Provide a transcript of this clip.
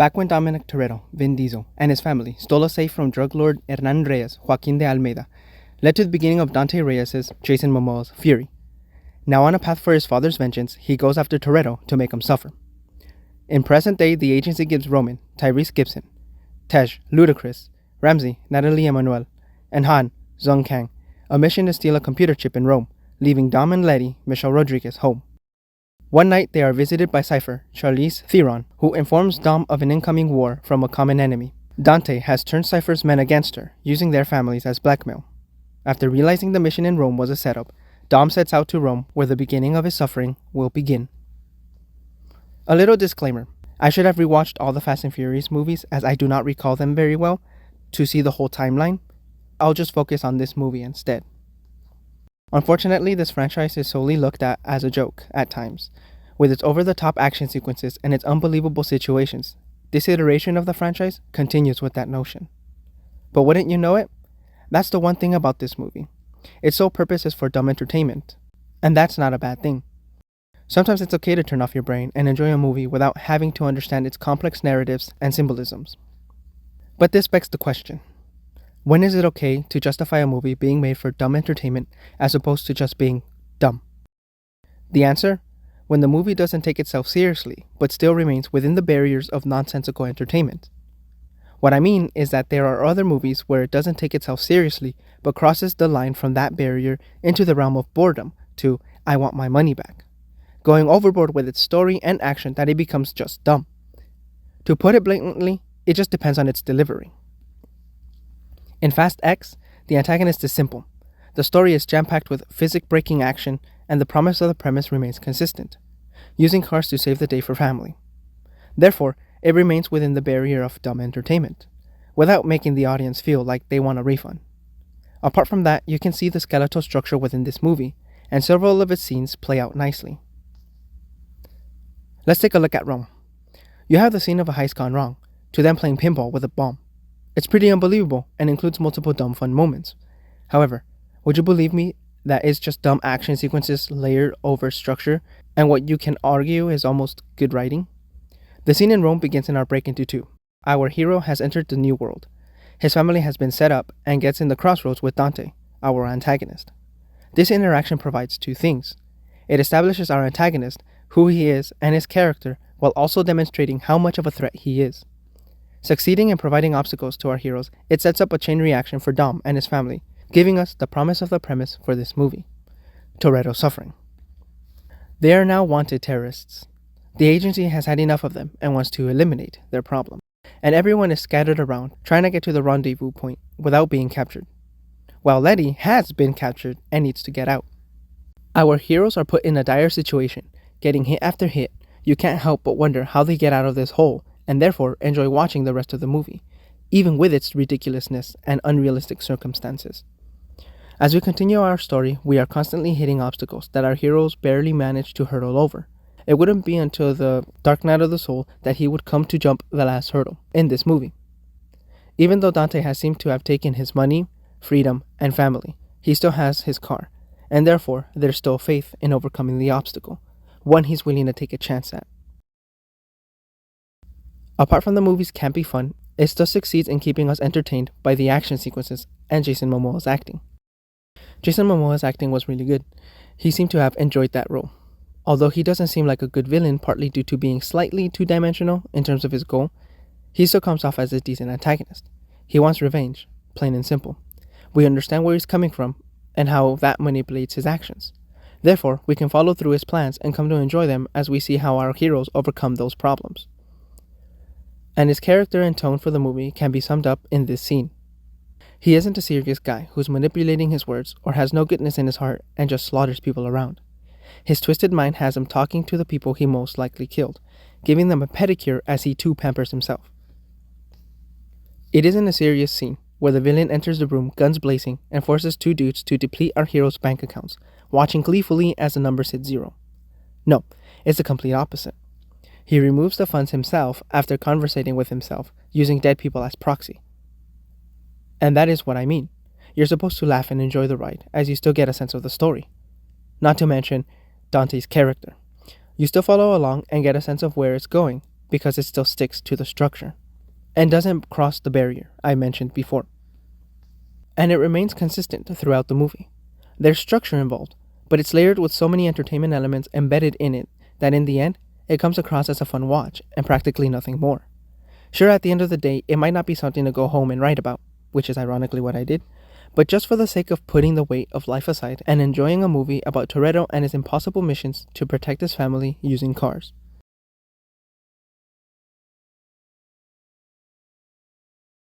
Back when Dominic Toretto, Vin Diesel, and his family stole a safe from drug lord Hernan Reyes, Joaquin de Almeida, led to the beginning of Dante Reyes' Jason Momoa's Fury. Now on a path for his father's vengeance, he goes after Toretto to make him suffer. In present day, the agency gives Roman, Tyrese Gibson, Tej, Ludacris, Ramsey, Natalie Emanuel, and Han, Zhong Kang, a mission to steal a computer chip in Rome, leaving Dom and Letty, Michelle Rodriguez, home. One night, they are visited by Cypher, Charlize Theron, who informs Dom of an incoming war from a common enemy. Dante has turned Cypher's men against her, using their families as blackmail. After realizing the mission in Rome was a setup, Dom sets out to Rome, where the beginning of his suffering will begin. A little disclaimer. I should have rewatched all the Fast and Furious movies, as I do not recall them very well, to see the whole timeline. I'll just focus on this movie instead. Unfortunately, this franchise is solely looked at as a joke, at times. With its over-the-top action sequences and its unbelievable situations, this iteration of the franchise continues with that notion. But wouldn't you know it? That's the one thing about this movie. Its sole purpose is for dumb entertainment, and that's not a bad thing. Sometimes it's okay to turn off your brain and enjoy a movie without having to understand its complex narratives and symbolisms. But this begs the question. When is it okay to justify a movie being made for dumb entertainment as opposed to just being dumb? The answer? When the movie doesn't take itself seriously, but still remains within the barriers of nonsensical entertainment. What I mean is that there are other movies where it doesn't take itself seriously, but crosses the line from that barrier into the realm of boredom to, I want my money back, going overboard with its story and action that it becomes just dumb. To put it blatantly, it just depends on its delivery. In Fast X, the antagonist is simple. The story is jam-packed with physics-breaking action, and the promise of the premise remains consistent, using cars to save the day for family. Therefore, it remains within the barrier of dumb entertainment, without making the audience feel like they want a refund. Apart from that, you can see the skeletal structure within this movie, and several of its scenes play out nicely. Let's take a look at Rome. You have the scene of a heist gone wrong, to them playing pinball with a bomb. It's pretty unbelievable and includes multiple dumb fun moments. However, would you believe me that it's just dumb action sequences layered over structure and what you can argue is almost good writing? The scene in Rome begins in our break into two. Our hero has entered the new world. His family has been set up and gets in the crossroads with Dante, our antagonist. This interaction provides two things. It establishes our antagonist, who he is, and his character, while also demonstrating how much of a threat he is. Succeeding in providing obstacles to our heroes, it sets up a chain reaction for Dom and his family, giving us the promise of the premise for this movie: Toretto suffering. They are now wanted terrorists. The agency has had enough of them and wants to eliminate their problem, and everyone is scattered around trying to get to the rendezvous point without being captured, while Letty has been captured and needs to get out. Our heroes are put in a dire situation, getting hit after hit. You can't help but wonder how they get out of this hole, and therefore enjoy watching the rest of the movie, even with its ridiculousness and unrealistic circumstances. As we continue our story, we are constantly hitting obstacles that our heroes barely manage to hurdle over. It wouldn't be until the Dark Night of the Soul that he would come to jump the last hurdle in this movie. Even though Dante has seemed to have taken his money, freedom, and family, he still has his car, and therefore there's still faith in overcoming the obstacle, one he's willing to take a chance at. Apart from the movie's campy fun, it still succeeds in keeping us entertained by the action sequences and Jason Momoa's acting. Jason Momoa's acting was really good. He seemed to have enjoyed that role. Although he doesn't seem like a good villain, partly due to being slightly two-dimensional in terms of his goal, he still comes off as a decent antagonist. He wants revenge, plain and simple. We understand where he's coming from and how that manipulates his actions. Therefore, we can follow through his plans and come to enjoy them as we see how our heroes overcome those problems. And his character and tone for the movie can be summed up in this scene. He isn't a serious guy who's manipulating his words or has no goodness in his heart and just slaughters people around. His twisted mind has him talking to the people he most likely killed, giving them a pedicure as he too pampers himself. It isn't a serious scene where the villain enters the room guns blazing and forces two dudes to deplete our hero's bank accounts, watching gleefully as the numbers hit zero. No, it's the complete opposite. He removes the funds himself after conversating with himself, using dead people as proxy. And that is what I mean. You're supposed to laugh and enjoy the ride, as you still get a sense of the story. Not to mention Dante's character. You still follow along and get a sense of where it's going, because it still sticks to the structure and doesn't cross the barrier I mentioned before. And it remains consistent throughout the movie. There's structure involved, but it's layered with so many entertainment elements embedded in it that in the end, it comes across as a fun watch and practically nothing more. Sure, at the end of the day, it might not be something to go home and write about, which is ironically what I did, but just for the sake of putting the weight of life aside and enjoying a movie about Toretto and his impossible missions to protect his family using cars.